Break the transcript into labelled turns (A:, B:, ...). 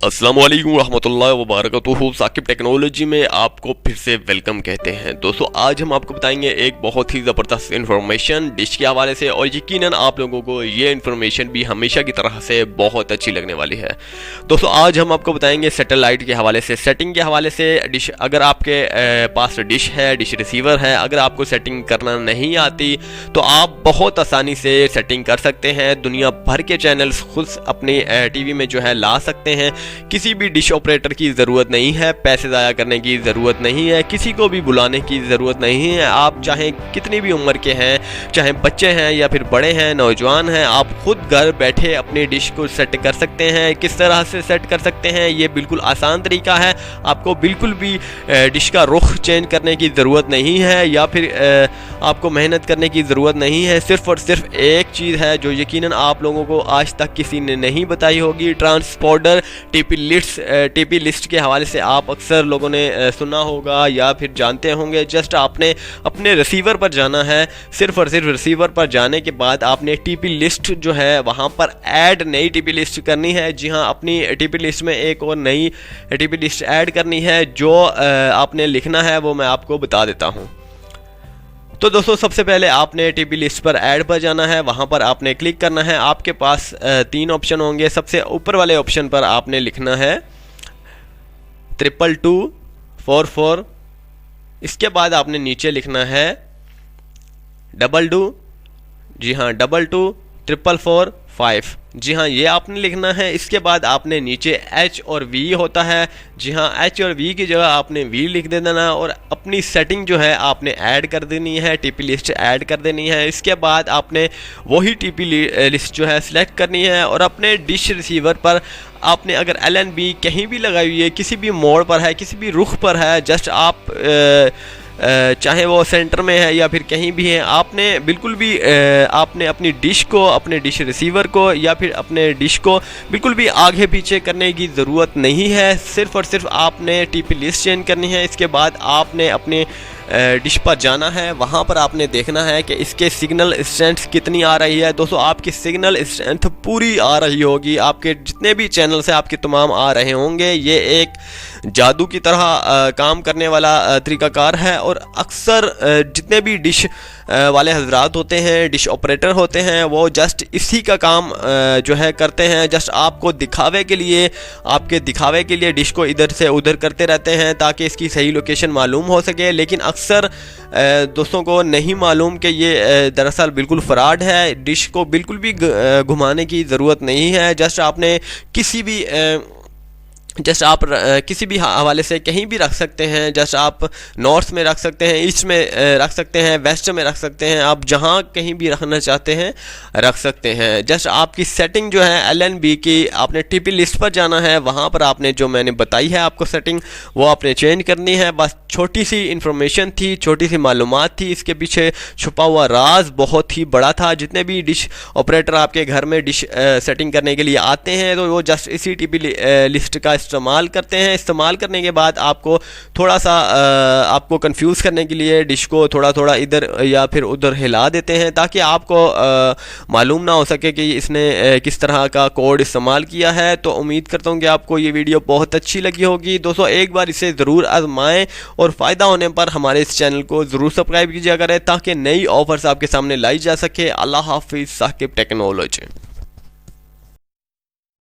A: अस्सलाम वालेकुम रहमतुल्लाहि व बरकातुहू। साकिब टेक्नोलॉजी में आपको फिर से वेलकम कहते हैं। दोस्तों आज हम आपको बताएंगे एक बहुत ही ज़बरदस्त इन्फॉर्मेशन डिश के हवाले से, और यकीनन आप लोगों को ये इन्फॉर्मेशन भी हमेशा की तरह से बहुत अच्छी लगने वाली है। दोस्तों आज हम आपको बताएंगे सैटेलाइट के हवाले से, सेटिंग के हवाले से। डिश अगर आपके पास डिश है, डिश रिसीवर है, अगर आपको सेटिंग करना नहीं आती तो आप बहुत आसानी से सेटिंग कर सकते हैं। दुनिया भर के चैनल्स खुद अपनी टीवी में जो है ला सकते हैं। किसी भी डिश ऑपरेटर की ज़रूरत नहीं है, पैसे ज़ाया करने की ज़रूरत नहीं है, किसी को भी बुलाने की ज़रूरत नहीं है। आप चाहे कितनी भी उम्र के हैं, चाहे बच्चे हैं या फिर बड़े हैं, नौजवान हैं, आप खुद घर बैठे अपनी डिश को सेट कर सकते हैं। किस तरह से सेट कर सकते हैं, ये बिल्कुल आसान तरीका है। आपको बिल्कुल भी डिश का रुख चेंज करने की ज़रूरत नहीं है या फिर आपको मेहनत करने की ज़रूरत नहीं है। सिर्फ़ और सिर्फ एक चीज़ है जो यकीनन आप लोगों को आज तक किसी ने नहीं बताई होगी, ट्रांसपोर्टर टीपी लिस्ट के हवाले से आप अक्सर लोगों ने सुना होगा या फिर जानते होंगे। जस्ट आपने अपने रिसीवर पर जाना है, सिर्फ और सिर्फ रिसीवर पर जाने के बाद आपने टीपी लिस्ट जो है वहाँ पर ऐड नई टीपी लिस्ट करनी है। जी हाँ, अपनी टीपी लिस्ट में एक और नई टीपी लिस्ट ऐड करनी है। जो आपने लिखना है वो मैं आपको बता देता हूँ। तो दोस्तों सबसे पहले आपने टीपी लिस्ट पर ऐड पर जाना है, वहाँ पर आपने क्लिक करना है। आपके पास 3 ऑप्शन होंगे। सबसे ऊपर वाले ऑप्शन पर आपने लिखना है 22244। इसके बाद आपने नीचे लिखना है 22, जी हाँ 22445। जी हाँ, ये आपने लिखना है। इसके बाद आपने नीचे H और V होता है, जी हाँ H और V की जगह आपने V लिख देना और अपनी सेटिंग जो है आपने ऐड कर देनी है, टीपी लिस्ट ऐड कर देनी है। इसके बाद आपने वही टीपी लिस्ट जो है सिलेक्ट करनी है और अपने डिश रिसीवर पर आपने अगर LNB कहीं भी लगाई हुई है, किसी भी मोड़ पर है, किसी भी रुख पर है, जस्ट आप चाहे वो सेंटर में है या फिर कहीं भी है, आपने बिल्कुल भी आपने अपनी डिश को, अपने डिश रिसीवर को या फिर अपने डिश को बिल्कुल भी आगे पीछे करने की ज़रूरत नहीं है। सिर्फ़ और सिर्फ आपने टीपी लिस्ट चेंज करनी है। इसके बाद आपने अपने डिश पर जाना है, वहाँ पर आपने देखना है कि इसके सिग्नल स्ट्रेंथ कितनी आ रही है। दोस्तों आपकी सिग्नल स्ट्रेंथ पूरी आ रही होगी, आपके जितने भी चैनल से आपके तमाम आ रहे होंगे। ये एक जादू की तरह काम करने वाला तरीक़ाकार है और अक्सर जितने भी डिश वाले हजरात होते हैं, डिश ऑपरेटर होते हैं, वो जस्ट इसी का काम जो है करते हैं। जस्ट आपको दिखावे के लिए, आपके दिखावे के लिए डिश को इधर से उधर करते रहते हैं ताकि इसकी सही लोकेशन मालूम हो सके। लेकिन अक्सर दोस्तों को नहीं मालूम कि ये दरअसल बिल्कुल फ्रॉड है। डिश को बिल्कुल भी घुमाने की ज़रूरत नहीं है। जस्ट आपने किसी भी हवाले से कहीं भी रख सकते हैं। जस्ट आप नॉर्थ में रख सकते हैं, ईस्ट में रख सकते हैं, वेस्ट में रख सकते हैं, आप जहां कहीं भी रखना चाहते हैं रख सकते हैं। जस्ट आपकी सेटिंग जो है LNB की, आपने टीपी लिस्ट पर जाना है, वहां पर आपने जो मैंने बताई है आपको सेटिंग, वो आपने चेंज करनी है। बस छोटी सी इन्फॉर्मेशन थी, छोटी सी मालूमात थी, इसके पीछे छुपा हुआ राज बहुत ही बड़ा था। जितने भी डिश ऑपरेटर आपके घर में डिश सेटिंग करने के लिए आते हैं तो वो जस्ट इसी टीपी लिस्ट का इस्तेमाल करते हैं। इस्तेमाल करने के बाद आपको थोड़ा सा आपको कंफ्यूज करने के लिए डिश को थोड़ा थोड़ा इधर या फिर उधर हिला देते हैं ताकि आपको मालूम ना हो सके कि इसने किस तरह का कोड इस्तेमाल किया है। तो उम्मीद करता हूँ कि आपको ये वीडियो बहुत अच्छी लगी होगी। दोस्तों एक बार इसे ज़रूर आजमाएं और फ़ायदा होने पर हमारे इस चैनल को ज़रूर सब्सक्राइब कीजिए करें ताकि नई ऑफर्स आपके सामने लाई जा सके। अल्लाह हाफिज़। साकिब टेक्नोलॉजी।